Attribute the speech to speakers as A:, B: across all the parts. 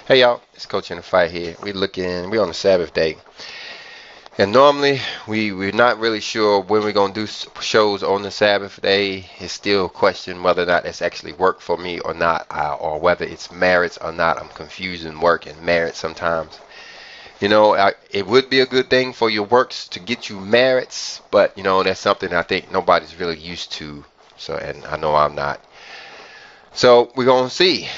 A: Hey y'all, it's Coach in the Fight here. We're on the Sabbath day. And normally we're not really sure when we're gonna do shows on the Sabbath day. It's still a question whether or not it's actually work for me or not, or whether it's merits or not. I'm confusing work and merit sometimes. It would be a good thing for your works to get you merits, but that's something I think nobody's really used to. So, and I know I'm not. So we're gonna see.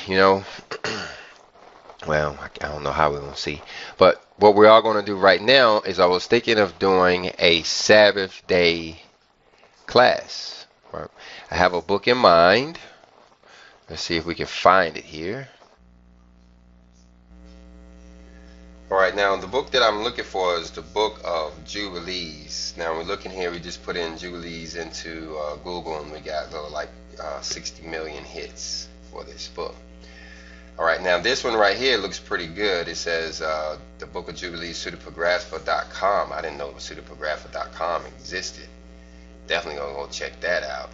A: Well, I don't know how we're going to see. But what we are going to do right now is I was thinking of doing a Sabbath day class. Right? I have a book in mind. Let's see if we can find it here. All right, now the book that I'm looking for is the book of Jubilees. Now we're looking here, we just put in Jubilees into Google and we got like 60 million hits for this book. All right, now this one right here looks pretty good. It says the Book of Jubilees, pseudepigrapha.com. I didn't know pseudepigrapha.com existed. Definitely gonna go check that out.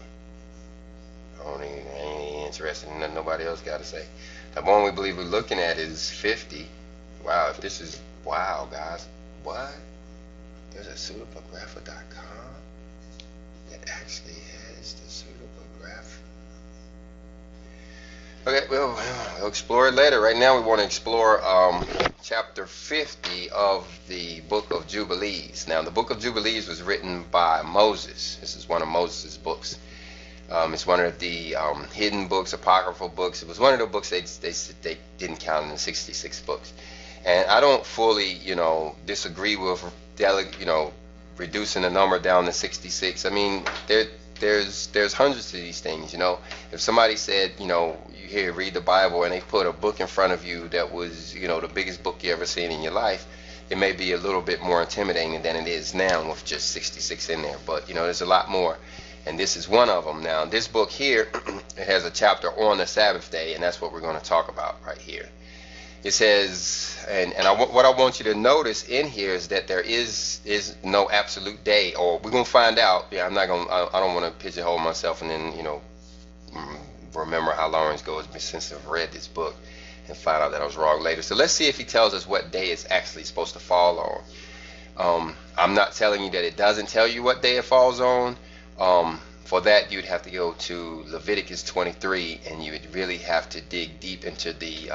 A: I ain't interested in nothing nobody else got to say. The one we believe we're looking at is 50. Wow, if this is, wow, guys. What? There's a pseudepigrapha.com that actually has the pseudepigrapha. Okay, well, we'll explore it later. Right now we want to explore chapter 50 of the Book of Jubilees. Now, the Book of Jubilees was written by Moses. This is one of Moses' books. It's one of the hidden books, apocryphal books. It was one of the books they didn't count in the 66 books. And I don't fully, disagree with, reducing the number down to 66. I mean, there's hundreds of these things. If somebody said, you here read the Bible and they put a book in front of you that was, the biggest book you ever seen in your life, it may be a little bit more intimidating than it is now with just 66 in there. But there's a lot more, and this is one of them. Now, this book here, it has a chapter on the Sabbath day, and that's what we're going to talk about right here. It says, what I want you to notice in here is that there is no absolute day, or we're gonna find out. Yeah, I don't want to pigeonhole myself and then remember how long ago it's been since I've read this book and find out that I was wrong later. So let's see if he tells us what day it's actually supposed to fall on. I'm not telling you that it doesn't tell you what day it falls on. For that, you'd have to go to Leviticus 23, and you would really have to dig deep into the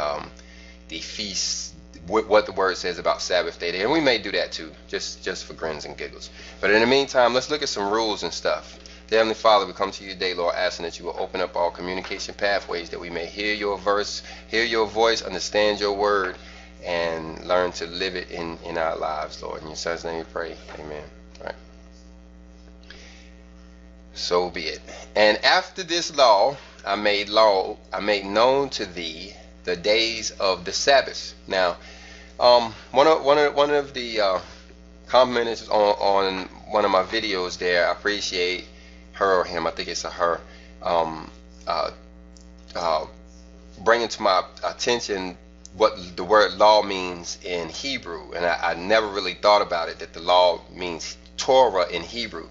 A: feast, what the word says about Sabbath day, and we may do that too, just for grins and giggles. But in the meantime, let's look at some rules and stuff. Dear Heavenly Father, we come to you today, Lord, asking that you will open up all communication pathways, that we may hear your voice, understand your word, and learn to live it in our lives, Lord. In your Son's name we pray, amen. All right. So be it. And after this law, I made known to thee the days of the Sabbath. Now, one of the commenters on one of my videos there, I appreciate her or him, I think it's a her, bringing to my attention what the word law means in Hebrew, and I never really thought about it, that the law means Torah in Hebrew.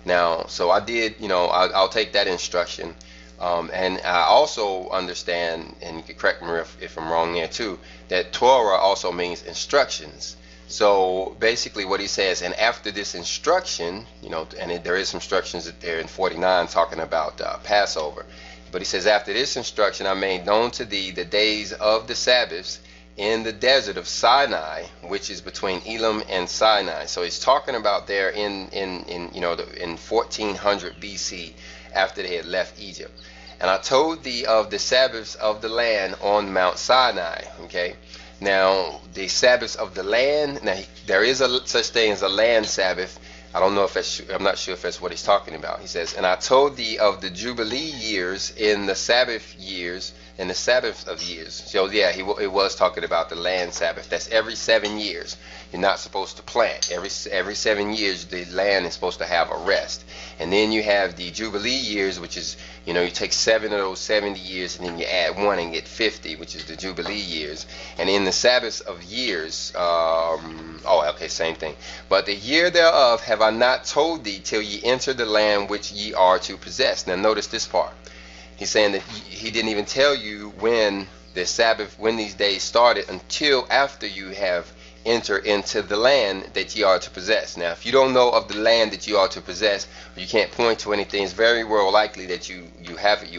A: Now, so I did, I'll take that instruction. And I also understand, and you can correct me if I'm wrong there too, that Torah also means instructions. So basically what he says, and after this instruction, and there is instructions there in 49 talking about Passover. But he says, after this instruction, I made known to thee the days of the Sabbaths in the desert of Sinai, which is between Elam and Sinai. So he's talking about there in 1400 BC, after they had left Egypt. And I told thee of the Sabbaths of the land on Mount Sinai. Okay. Now, the Sabbaths of the land. Now, there is such thing as a land Sabbath. I don't know if that's. I'm not sure if that's what he's talking about. He says, and I told thee of the Jubilee years in the Sabbath years, in the Sabbath of years. So yeah, it was talking about the land Sabbath. That's every 7 years. You're not supposed to plant. Every 7 years, the land is supposed to have a rest. And then you have the Jubilee years, which is, you take 7 of those 70 years and then you add 1 and get 50, which is the Jubilee years. And in the Sabbaths of years, same thing. But the year thereof have I not told thee till ye enter the land which ye are to possess. Now notice this part. He's saying that he didn't even tell you when the Sabbath, when these days started, until after you have entered into the land that you are to possess. Now, if you don't know of the land that you are to possess, or you can't point to anything, it's very well likely that you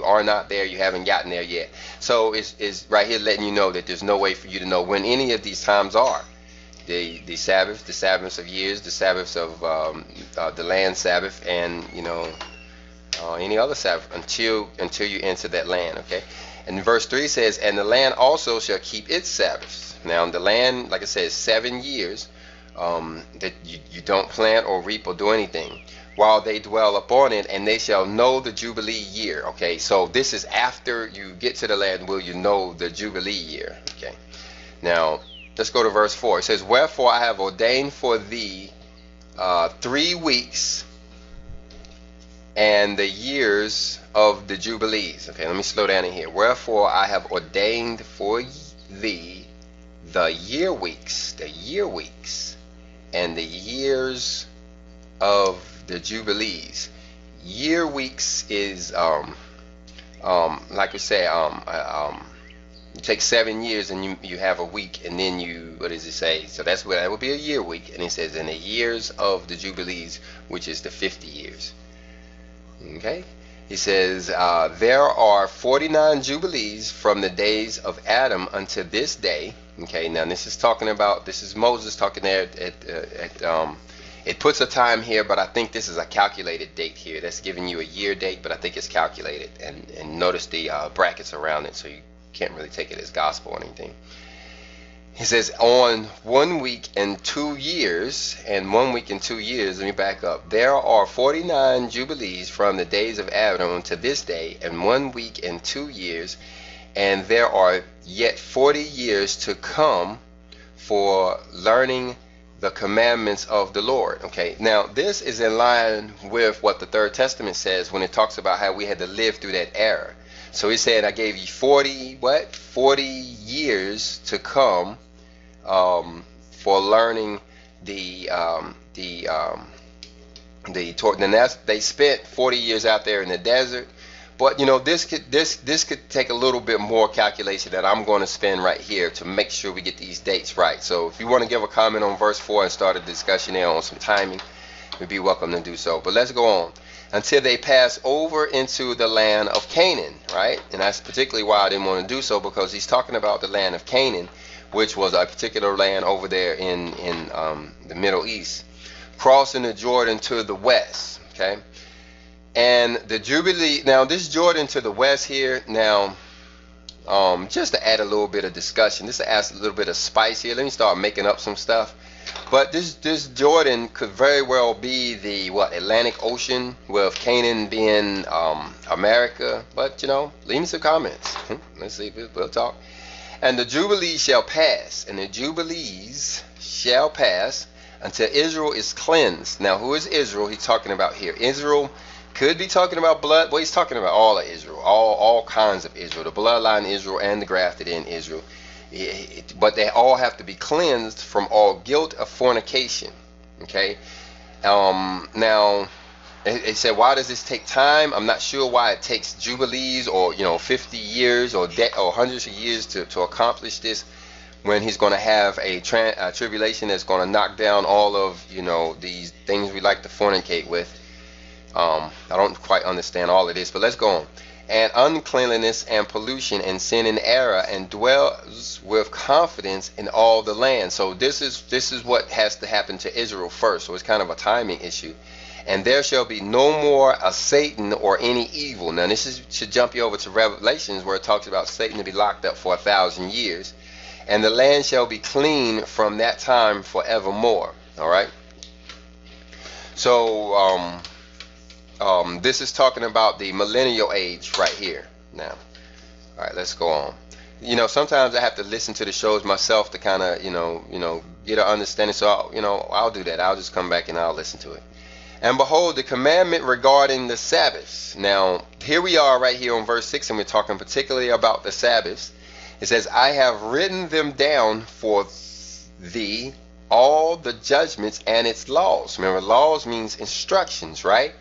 A: are not there, you haven't gotten there yet. So it's right here letting you know that there's no way for you to know when any of these times are. The Sabbath, the Sabbaths of years, the Sabbaths of the land Sabbath, and any other Sabbath until you enter that land. Okay. And verse 3 says, and the land also shall keep its Sabbaths. Now, the land, like I said, is 7 years that you don't plant or reap or do anything, while they dwell upon it, and they shall know the Jubilee year. Okay, so this is after you get to the land, will you know the Jubilee year. Okay, now let's go to verse 4. It says, wherefore I have ordained for thee 3 weeks and the years of the Jubilees. Okay, let me slow down in here. Wherefore I have ordained for thee the year weeks, and the years of the Jubilees. Year weeks is like we say, you take 7 years and you have a week, and then what does it say? So that would be a year week, and it says in the years of the Jubilees, which is the 50 years. Okay, he says there are 49 Jubilees from the days of Adam unto this day. Okay, now this is Moses talking there it puts a time here, but I think this is a calculated date here. That's giving you a year date, but I think it's calculated, and notice the brackets around it, so you can't really take it as gospel or anything. He says, on 1 week and 2 years, and 1 week and 2 years, let me back up. There are 49 Jubilees from the days of Adam to this day, and 1 week and 2 years, and there are yet 40 years to come for learning the commandments of the Lord. Okay, now this is in line with what the Third Testament says when it talks about how we had to live through that era. So he said, I gave you 40 years to come for learning the Torah. And they spent 40 years out there in the desert. But this could take a little bit more calculation that I'm going to spend right here to make sure we get these dates right. So if you want to give a comment on verse 4 and start a discussion there on some timing, you'd be welcome to do so. But let's go on. Until they pass over into the land of Canaan, right? And that's particularly why I didn't want to do so, because he's talking about the land of Canaan, which was a particular land over there in the Middle East, crossing the Jordan to the west. Okay, and the Jubilee. Now this Jordan to the west here. Now, just to add a little bit of discussion, just to add a little bit of spice here. Let me start making up some stuff. But this Jordan could very well be the Atlantic Ocean, with Canaan being America. But leave me some comments. Let's see. We'll talk. And the Jubilees shall pass, until Israel is cleansed. Now, who is Israel he's talking about here? Israel could be talking about blood. Well, he's talking about all of Israel, all kinds of Israel, the bloodline Israel and the grafted in Israel. But they all have to be cleansed from all guilt of fornication. Okay. Now, it said, why does this take time? I'm not sure why it takes Jubilees or 50 years or hundreds of years to accomplish this, when he's going to have a tribulation that's going to knock down all of these things we like to fornicate with. I don't quite understand all of this, but let's go on. And uncleanliness and pollution and sin and error, and dwells with confidence in all the land. So this is what has to happen to Israel first. So it's kind of a timing issue. And there shall be no more a Satan or any evil. Now this should jump you over to Revelations, where it talks about Satan to be locked up for 1,000 years. And the land shall be clean from that time forevermore. All right. So this is talking about the millennial age right here. Now, all right, let's go on. Sometimes I have to listen to the shows myself to kind of get an understanding. So I'll do that. I'll just come back and I'll listen to it. And behold, the commandment regarding the Sabbaths. Now, here we are right here on verse 6, and we're talking particularly about the Sabbaths. It says, I have written them down for thee, all the judgments and its laws. Remember, laws means instructions, right?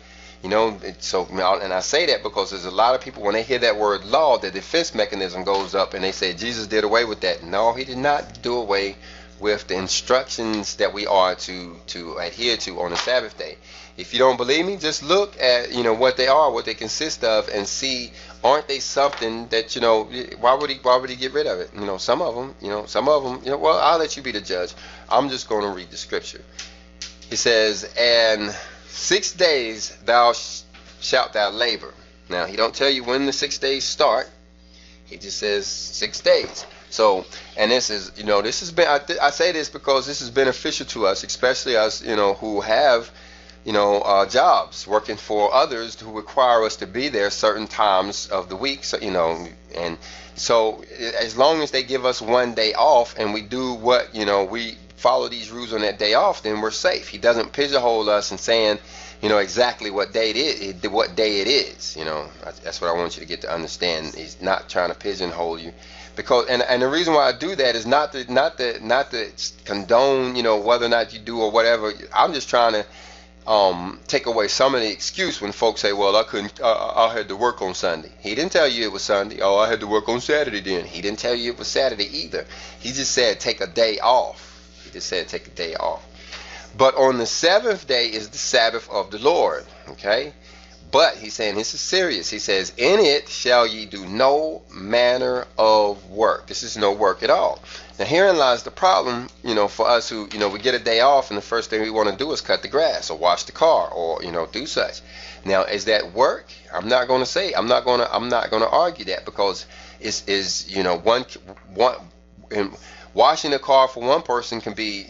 A: So, and I say that because there's a lot of people, when they hear that word law, the defense mechanism goes up and they say Jesus did away with that. No, he did not do away with the instructions that we are to adhere to on the Sabbath day. If you don't believe me, just look at what they are, what they consist of, and see, aren't they something that why would he get rid of it? Some of them. Well, I'll let you be the judge. I'm just going to read the scripture. He says, and 6 days shalt thou labor. Now, he don't tell you when the 6 days start. He just says 6 days. So, and this has been, I say this because this is beneficial to us, especially us, who have, jobs, working for others who require us to be there certain times of the week. So, and so as long as they give us 1 day off and we do what, we follow these rules on that day off, then we're safe. He doesn't pigeonhole us and saying, exactly what day it is. That's what I want you to get to understand. He's not trying to pigeonhole you, because and the reason why I do that is not to condone, whether or not you do or whatever. I'm just trying to take away some of the excuse when folks say, well, I had to work on Sunday. He didn't tell you it was Sunday. Oh, I had to work on Saturday then. He didn't tell you it was Saturday either. He just said take a day off. He just said take a day off. But on the seventh day is the Sabbath of the Lord. Okay? But he's saying this is serious. He says, in it shall ye do no manner of work. This is no work at all. Now herein lies the problem, for us who, we get a day off and the first thing we want to do is cut the grass or wash the car or, do such. Now, is that work? I'm not going to say. I'm not going to argue that, because is one washing a car for one person can be,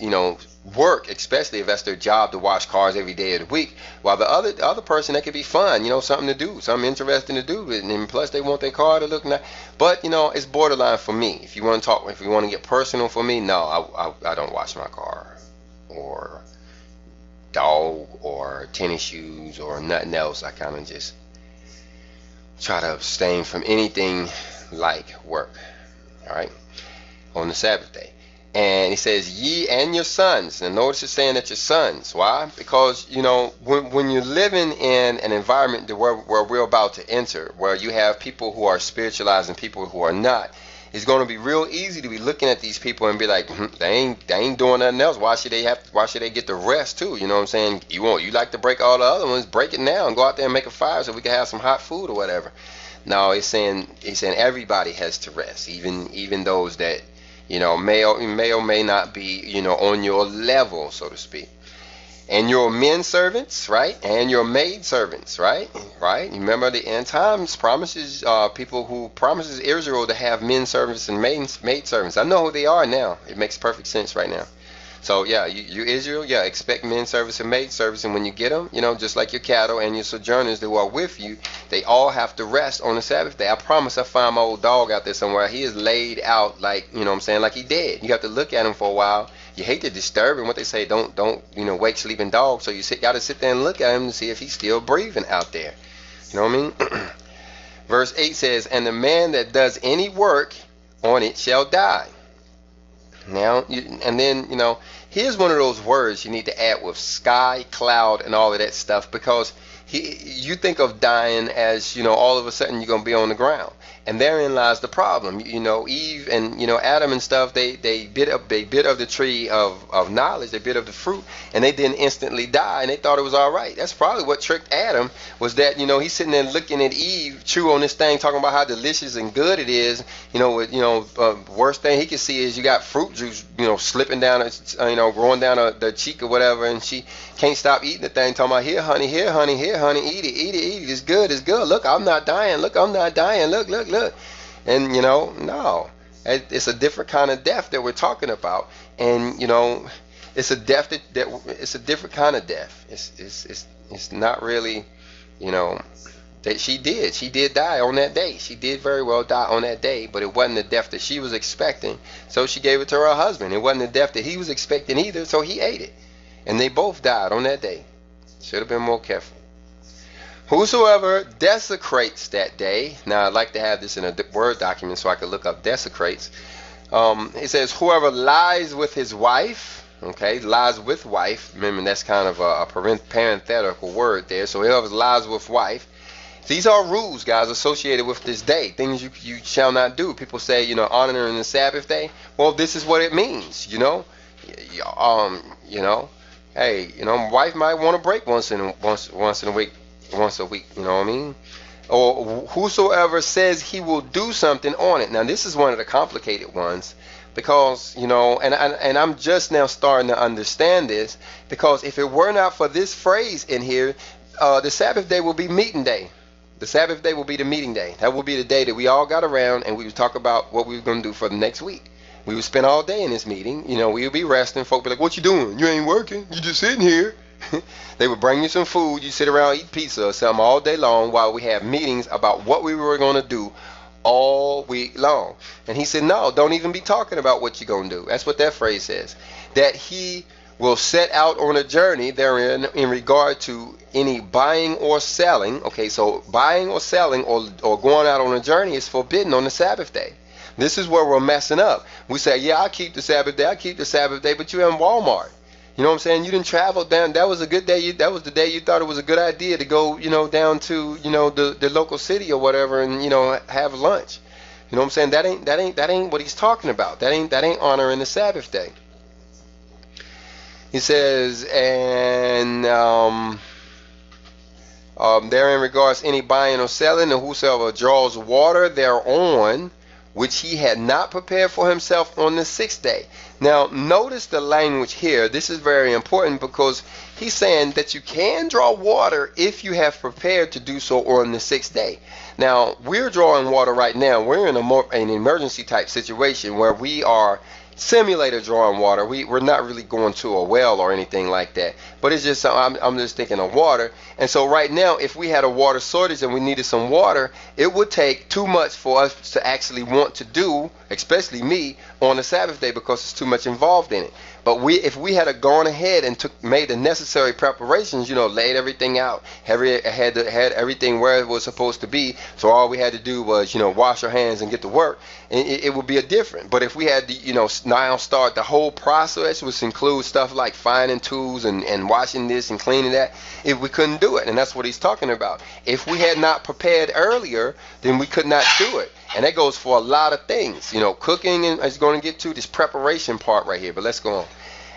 A: work, especially if that's their job to wash cars every day of the week, while the other person, that could be fun, something to do, something interesting to do, and plus they want their car to look nice. But it's borderline for me. If you want to get personal for me, no, I don't wash my car or dog or tennis shoes or nothing else. I kind of just try to abstain from anything like work, all right, on the Sabbath day. And he says, ye and your sons. And notice it's saying that your sons. Why? Because, when you're living in an environment where we're about to enter, where you have people who are spiritualized and people who are not, it's going to be real easy to be looking at these people and be like, they ain't doing nothing else. Why should they get the rest too? You know what I'm saying? You like to break all the other ones, break it now and go out there and make a fire so we can have some hot food or whatever. No, he's saying everybody has to rest, even those that, may or may not be, on your level, so to speak. And your men servants, right? And your maid servants, right? Right? Remember the end times promises promises Israel to have men servants and maid servants. I know who they are now. It makes perfect sense right now. So yeah, you Israel, expect men service and maid service, and when you get them, just like your cattle and your sojourners who are with you, they all have to rest on the Sabbath day. I promise I find my old dog out there somewhere. He is laid out like, like he dead. You have to look at him for a while. You hate to disturb him. What they say, don't wake sleeping dogs. So you got to sit there and look at him to see if he's still breathing out there. You know what I mean? Verse 8 says, and the man that does any work on it shall die. Now, and then, here's one of those words you need to add with sky, cloud, and all of that stuff, because you think of dying as, all of a sudden you're going to be on the ground. And therein lies the problem. Eve and, Adam and stuff, they bit of the tree of knowledge, they bit of the fruit, and they didn't instantly die, and they thought it was all right. That's probably what tricked Adam, was that, he's sitting there looking at Eve chew on this thing, talking about how delicious and good it is. Worst thing he can see is you got fruit juice, slipping down, growing down the cheek or whatever, and she can't stop eating the thing, talking about, here, honey, eat it, it's good. Look, I'm not dying. Look. And, no, it's a different kind of death that we're talking about. And, it's a death it's a different kind of death. It's not really, that she did die on that day. She did very well die on that day, but it wasn't the death that she was expecting. So she gave it to her husband. It wasn't the death that he was expecting either, so he ate it. And they both died on that day. Should have been more careful. Whosoever desecrates that day. Now, I'd like to have this in a Word document so I could look up desecrates. It says, whoever lies with his wife. Okay, lies with wife. Remember, that's kind of a parenthetical word there. So whoever lies with wife. These are rules, guys, associated with this day. Things you shall not do. People say, honoring the Sabbath day. Well, this is what it means, Hey, my wife might want to break once in a week, you know what I mean? Or whosoever says he will do something on it. Now, this is one of the complicated ones because, and I'm just now starting to understand this because if it were not for this phrase in here, the Sabbath day will be meeting day. The Sabbath day will be the meeting day. That will be the day that we all got around and we would talk about what we were going to do for the next week. We would spend all day in this meeting. We would be resting. Folk would be like, what you doing? You ain't working. You just sitting here. They would bring you some food. You sit around, eat pizza or something all day long while we have meetings about what we were going to do all week long. And he said, no, don't even be talking about what you're going to do. That's what that phrase says. That he will set out on a journey therein in regard to any buying or selling. Okay, so buying or selling or going out on a journey is forbidden on the Sabbath day. This is where we're messing up. We say, yeah, I keep the Sabbath day, but you're in Walmart. You know what I'm saying? You didn't travel down. That was a good day. That was the day you thought it was a good idea to go, down to, the local city or whatever and, have lunch. You know what I'm saying? That ain't what he's talking about. That ain't honoring the Sabbath day. He says, and therein regards any buying or selling, and whosoever draws water thereon, which he had not prepared for himself on the sixth day. Now, notice the language here. This is very important because he's saying that you can draw water if you have prepared to do so on the sixth day. Now, we're drawing water right now. We're in an emergency type situation where we are simulator drawing water. We're not really going to a well or anything like that, but it's just I'm just thinking of water. And so right now, if we had a water shortage and we needed some water, it would take too much for us to actually want to do, especially me, on the Sabbath day because it's too much involved in it. But if we had gone ahead and made the necessary preparations, laid everything out, had everything where it was supposed to be, so all we had to do was, wash our hands and get to work, and it would be a different. But if we had to, now start the whole process, which includes stuff like finding tools and washing this and cleaning that, if we couldn't do it, and that's what he's talking about. If we had not prepared earlier, then we could not do it. And that goes for a lot of things. Cooking is going to get to this preparation part right here. But let's go on.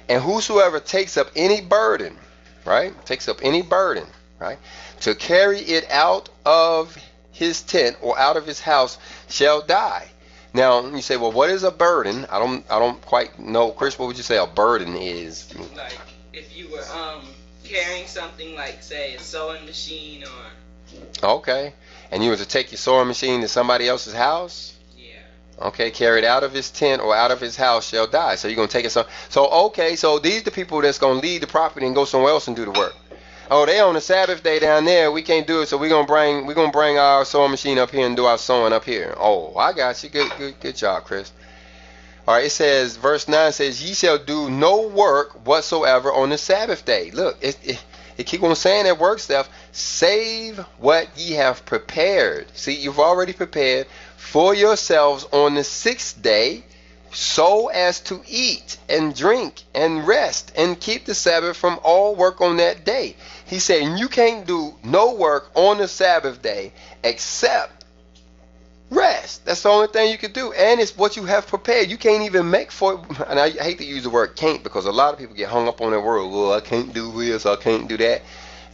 A: And whosoever takes up any burden, right? Takes up any burden, right? To carry it out of his tent or out of his house shall die. Now you say, well, what is a burden? I don't quite know. Chris, what would you say a burden is?
B: Like if you were carrying something like, say, a sewing machine or.
A: Okay. And you were to take your sewing machine to somebody else's house?
B: Yeah.
A: Okay, carried out of his tent or out of his house shall die. So you're going to take it so okay, so these are the people that's going to leave the property and go somewhere else and do the work. Oh, they on the Sabbath day down there, we can't do it, so we're gonna bring our sewing machine up here and do our sewing up here. Oh, I got you. Good job, Chris. All right, it says, verse 9 says, ye shall do no work whatsoever on the Sabbath day. Look, it keep on saying that work stuff, save what ye have prepared. See, you've already prepared for yourselves on the sixth day, so as to eat and drink and rest and keep the Sabbath from all work on that day. He's saying you can't do no work on the Sabbath day except rest. That's the only thing you can do, and it's what you have prepared. You can't even make for it. And I hate to use the word can't because a lot of people get hung up on that word. Well, I can't do this, I can't do that.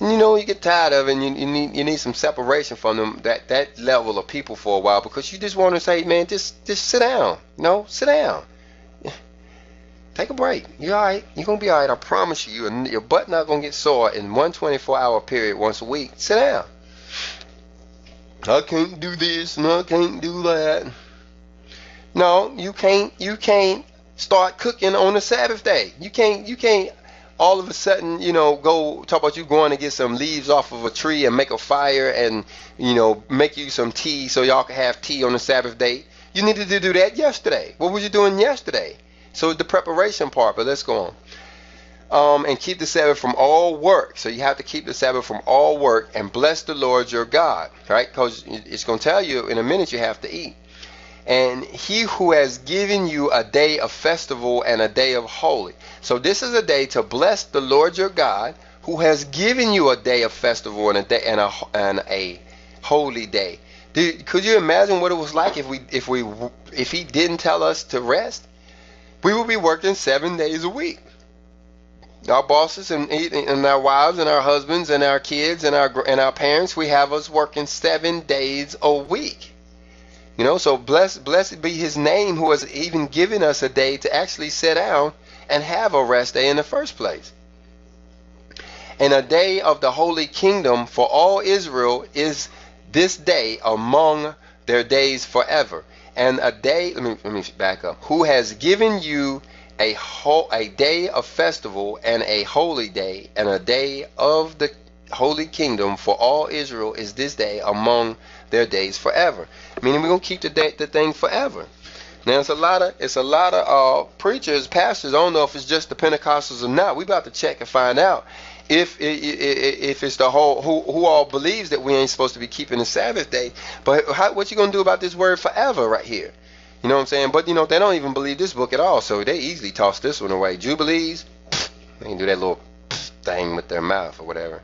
A: And you get tired of it, and you need some separation from them, that level of people for a while, because you just want to say, man, just sit down. Sit down. Take a break. You're all right. You're going to be all right. I promise you. Your butt not going to get sore in one 24-hour period once a week. Sit down. I can't do this and I can't do that. No, you can't start cooking on the Sabbath day. You can't all of a sudden, go talk about you going to get some leaves off of a tree and make a fire and, make you some tea so y'all can have tea on the Sabbath day. You needed to do that yesterday. What was you doing yesterday? So the preparation part, but let's go on. And keep the Sabbath from all work. So you have to keep the Sabbath from all work and bless the Lord your God, right? Because it's going to tell you in a minute you have to eat. and he who has given you a day of festival and a day of holy. So this is a day to bless the Lord your God, who has given you a day of festival and a day and a holy day. Could you imagine what it was like if he didn't tell us to rest? We would be working 7 days a week. Our bosses and our wives and our husbands and our kids and our parents, we have us working 7 days a week. So blessed be his name, who has even given us a day to actually sit down and have a rest day in the first place. And a day of the holy kingdom for all Israel is this day among their days forever. And a day, let me back up. Who has given you a day of festival and a holy day, and a day of the holy kingdom for all Israel is this day among their days forever. Meaning we're gonna keep the thing forever. Now it's a lot of preachers, pastors. I don't know if it's just the Pentecostals or not. We about to check and find out if it's the whole who all believes that we ain't supposed to be keeping the Sabbath day. But what you gonna do about this word forever right here? You know what I'm saying? But they don't even believe this book at all, so they easily toss this one away. Jubilees, they can do that little thing with their mouth or whatever.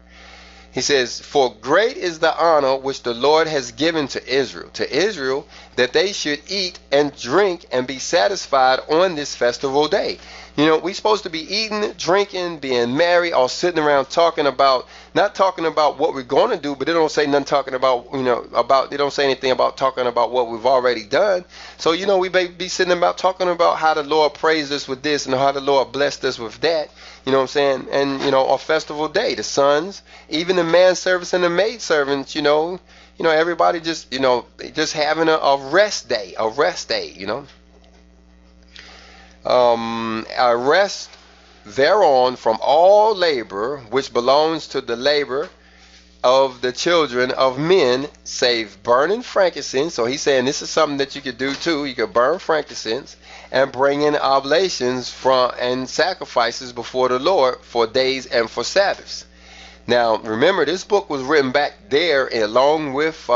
A: He says, for great is the honor which the Lord has given to Israel, that they should eat and drink and be satisfied on this festival day. We're supposed to be eating, drinking, being merry, all sitting around not talking about what we're going to do, but they don't say nothing talking about, they don't say anything about talking about what we've already done. So, we may be sitting about talking about how the Lord praised us with this and how the Lord blessed us with that. You know what I'm saying? And, our festival day, the sons, even the manservants and the maidservants, everybody just having a rest day, a rest thereon from all labor which belongs to the labor of the children of men, save burning frankincense. So he's saying this is something that you could do too. You could burn frankincense and bring in oblations and sacrifices before the Lord for days and for Sabbaths. Now remember, this book was written back there along with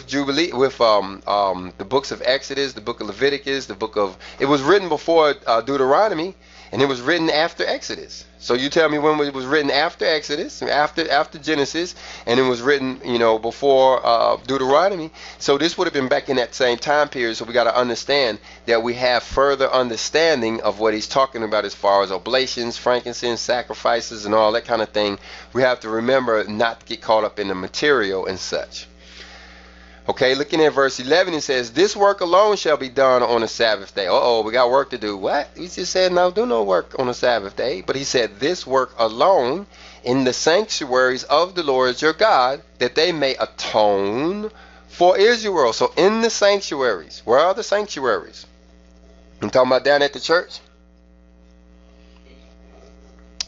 A: Jubilee, with the books of Exodus, the book of Leviticus, it was written before Deuteronomy, and it was written after Exodus. So you tell me when it was written after Exodus, after Genesis, and it was written, before Deuteronomy. So this would have been back in that same time period. So we got to understand that we have further understanding of what he's talking about as far as oblations, frankincense, sacrifices, and all that kind of thing. We have to remember not to get caught up in the material and such. Okay, looking at verse 11, it says, this work alone shall be done on a Sabbath day. We got work to do. What? He just said, no, do no work on a Sabbath day. But he said, this work alone in the sanctuaries of the Lord your God, that they may atone for Israel. So in the sanctuaries, where are the sanctuaries? I'm talking about down at the church?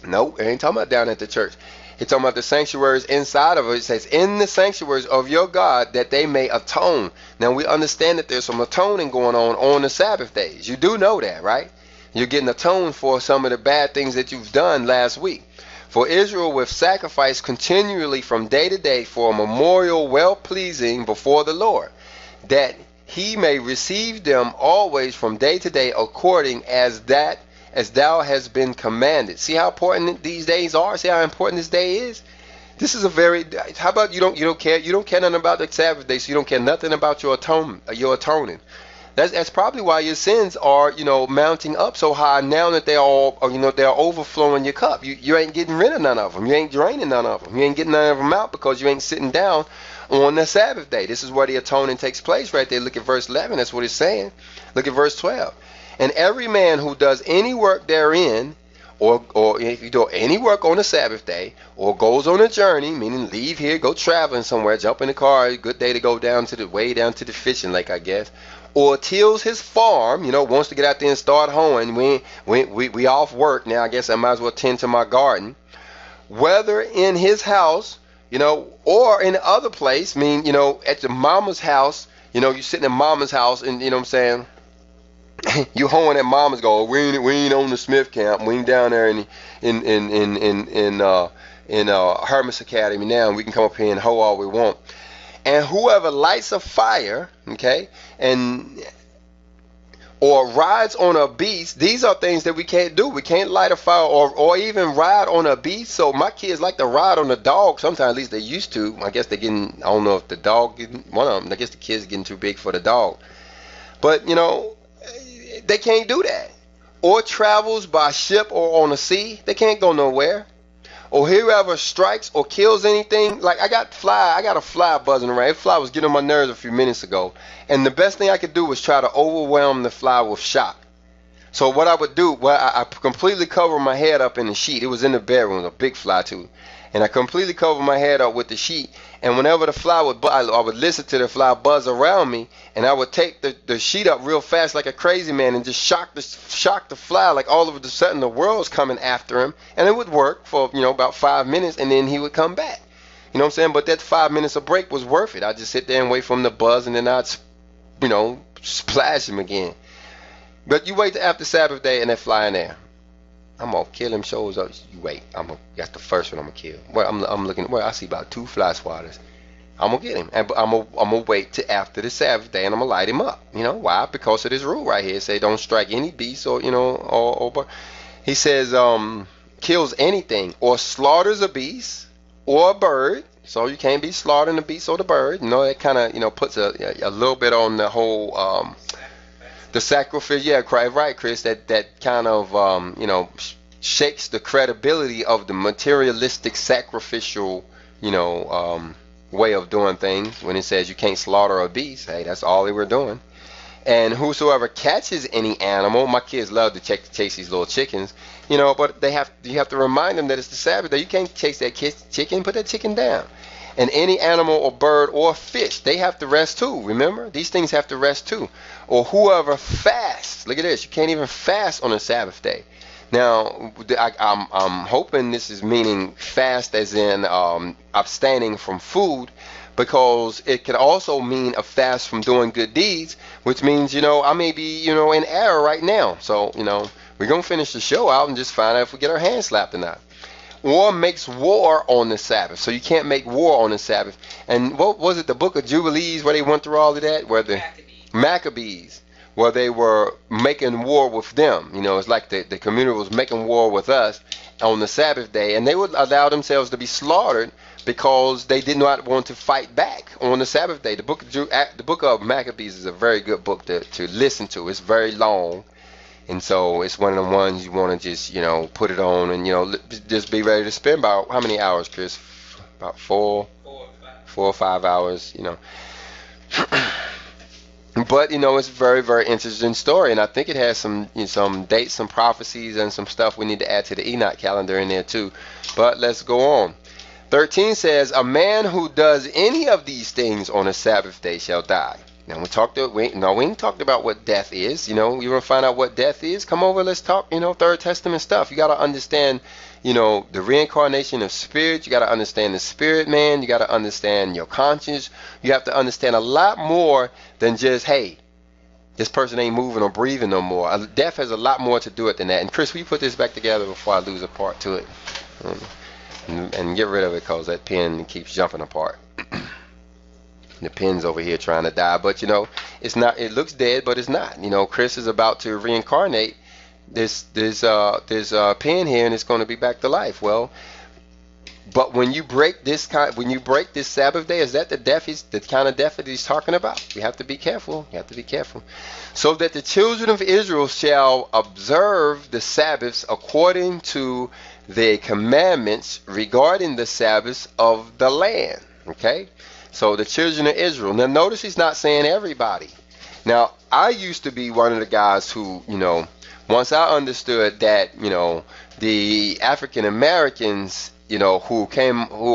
A: No, it ain't talking about down at the church. He's talking about the sanctuaries inside of it. It says, in the sanctuaries of your God, that they may atone. Now, we understand that there's some atoning going on the Sabbath days. You do know that, right? You're getting atoned for some of the bad things that you've done last week. For Israel with sacrifice continually from day to day for a memorial well-pleasing before the Lord, that he may receive them always from day to day according as thou hast been commanded. See how important these days are? See how important this day is? This is how about you don't care nothing about the Sabbath day, so you don't care nothing about your atoning. That's probably why your sins are, mounting up so high now that they're overflowing your cup. You ain't getting rid of none of them. You ain't draining none of them. You ain't getting none of them out because you ain't sitting down on the Sabbath day. This is where the atoning takes place right there. Look at verse 11. That's what it's saying. Look at verse 12. And every man who does any work therein, or if you do any work on the Sabbath day, or goes on a journey, meaning leave here, go traveling somewhere, jump in the car, good day to go way down to the fishing lake, I guess, or tills his farm, wants to get out there and start hoeing. We off work now, I guess I might as well tend to my garden. Whether in his house, or in other place, at the mama's house, you sitting in mama's house and, what I'm saying, you hoeing at mama's go, we ain't on the Smith camp. We ain't down there in Hermes Academy now, and we can come up here and hoe all we want. And whoever lights a fire, okay, and or rides on a beast. These are things that we can't do. We can't light a fire or even ride on a beast. So my kids like to ride on a dog. Sometimes, at least they used to. I guess they're getting, I don't know if the dog, one of them, I guess the kid's getting too big for the dog. But, they can't do that. Or travels by ship or on the sea. They can't go nowhere. Or whoever strikes or kills anything. Like I got a fly buzzing around. That fly was getting on my nerves a few minutes ago. And the best thing I could do was try to overwhelm the fly with shock. So what I would do, I completely covered my head up in the sheet. It was in the bedroom, a big fly too. And I completely covered my head up with the sheet. And whenever the fly would buzz, I would listen to the fly buzz around me. And I would take the sheet up real fast like a crazy man and just shock the fly. Like all of a sudden the world's coming after him. And it would work for, about 5 minutes. And then he would come back. You know what I'm saying? But that 5 minutes of break was worth it. I'd just sit there and wait for him to buzz. And then I'd, splash him again. But you wait till after Sabbath day and that fly in there. I'm gonna kill him. Shows up. You wait. That's the first one I'm gonna kill. Well, I'm looking. Well, I see about 2 fly swatters. I'm gonna get him. And I'm gonna wait till after the Sabbath day and I'm gonna light him up. Why? Because of this rule right here. It say don't strike any beast or or he says kills anything or slaughters a beast or a bird. So you can't be slaughtering the beast or the bird. That kind of puts a little bit on the whole the sacrifice. Yeah, right, Chris. That kind of shakes the credibility of the materialistic sacrificial way of doing things. When it says you can't slaughter a beast, hey, that's all they were doing. And whosoever catches any animal, my kids love to chase these little chickens, but you have to remind them that it's the Sabbath day. You can't chase that chicken. Put that chicken down. And any animal or bird or fish, they have to rest too. Remember, these things have to rest too. Or whoever fasts. Look at this. You can't even fast on a Sabbath day. Now, I'm hoping this is meaning fast as in abstaining from food, because it could also mean a fast from doing good deeds, which means, I may be, in error right now. So, we're going to finish the show out and just find out if we get our hands slapped or not. Or makes war on the Sabbath. So you can't make war on the Sabbath. And what was it, the book of Jubilees, where they went through all of that? Where the Maccabees, where they were making war with them. It's like the community was making war with us on the Sabbath day. And they would allow themselves to be slaughtered because they did not want to fight back on the Sabbath day. The book of Maccabees is a very good book to listen to. It's very long. And so it's one of the ones you want to just, put it on and, just be ready to spend about, how many hours, Chris? About 4 or 5 hours, But, it's a very, very interesting story. And I think it has some dates, some prophecies, and some stuff we need to add to the Enoch calendar in there too. But let's go on. 13 says, a man who does any of these things on a Sabbath day shall die. Now we ain't talked about what death is. You want to find out what death is? Come over, let's talk, Third Testament stuff. You got to understand, the reincarnation of spirit. You got to understand the spirit man. You got to understand your conscience. You have to understand a lot more than just, hey, this person ain't moving or breathing no more. Death has a lot more to do it than that. And Chris, will you put this back together before I lose a part to it? And get rid of it, because that pen keeps jumping apart. The pen's over here trying to die, but it's not. It looks dead, but it's not. Chris is about to reincarnate this pen here, and it's going to be back to life. Well, but when you break this Sabbath day, is that the kind of death that he's talking about? You have to be careful. So that the children of Israel shall observe the Sabbaths according to the commandments regarding the Sabbaths of the land. Okay. So the children of Israel. Now notice he's not saying everybody. Now I used to be one of the guys who, once I understood that, the African Americans, who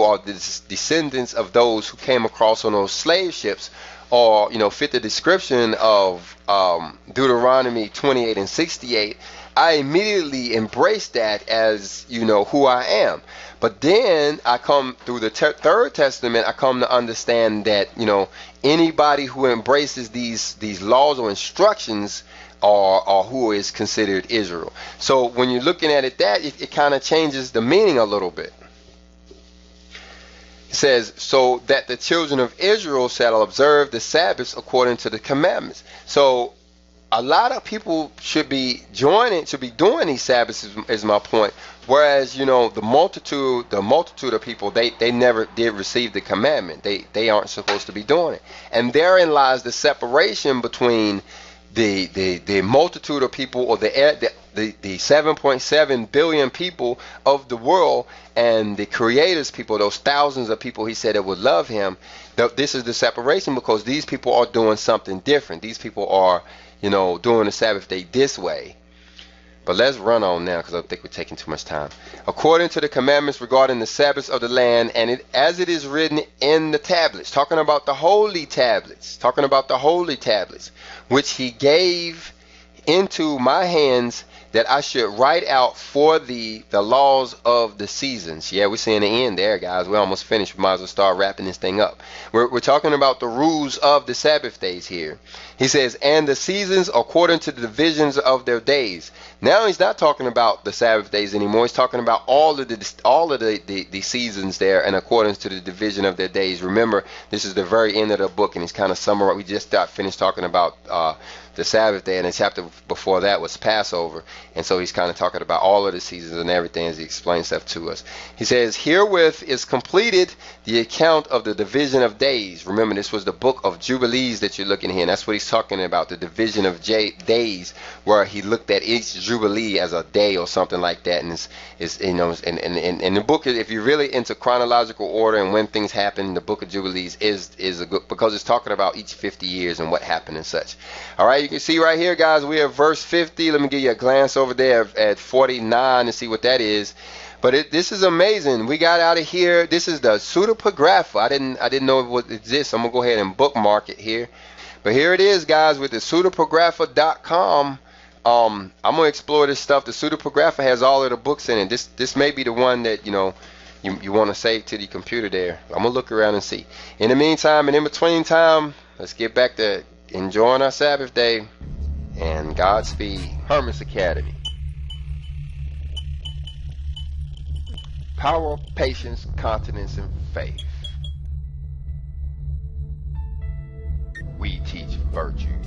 A: are the descendants of those who came across on those slave ships, or fit the description of Deuteronomy 28 and 68, I immediately embraced that as who I am. But then I come through the Third Testament, I come to understand that anybody who embraces these laws or instructions are who is considered Israel. So when you're looking at it, it kind of changes the meaning a little bit. It says, so that the children of Israel shall observe the Sabbaths according to the commandments. So a lot of people should be doing these Sabbaths is my point. Whereas, the multitude of people, they never did receive the commandment. They aren't supposed to be doing it. And therein lies the separation between the multitude of people, or the 7.7 billion people of the world, and the Creator's people, those thousands of people he said that would love him. This is the separation, because these people are doing something different. These people are, doing the Sabbath day this way. But let's run on now, because I think we're taking too much time. According to the commandments regarding the Sabbaths of the land, and as it is written in the tablets, talking about the holy tablets, which he gave into my hands, that I should write out for thee the laws of the seasons. Yeah, we're seeing the end there, guys. We're almost finished. We might as well start wrapping this thing up. We're talking about the rules of the Sabbath days here. He says, and the seasons according to the divisions of their days. Now he's not talking about the Sabbath days anymore. He's talking about all of the seasons there, and according to the division of their days. Remember, this is the very end of the book, and he's kind of summarized. We just finished talking about the Sabbath day, and the chapter before that was Passover. And so he's kind of talking about all of the seasons and everything as he explains stuff to us. He says, herewith is completed the account of the division of days. Remember, this was the book of Jubilees that you're looking here. And that's what he's talking about, the division of days, where he looked at each Jubilee as a day or something like that. And it's and the book, if you're really into chronological order and when things happen, the book of Jubilees is a good, because it's talking about each 50 years and what happened and such. All right, you can see right here, guys, we have verse 50. Let me give you a glance over there at 49 to see what that is. But this is amazing. We got out of here. This is the pseudepigrapha. I didn't know it exists. I'm gonna go ahead and bookmark it here. But here it is, guys, with the pseudepigrapha.com. I'm gonna explore this stuff. The pseudepigrapha has all of the books in it. This may be the one that you want to save to the computer there. I'm gonna look around and see. In the meantime, and in between time, let's get back to enjoying our Sabbath day. And Godspeed. Hermes Academy. Power, patience, continence, and faith. We teach virtue.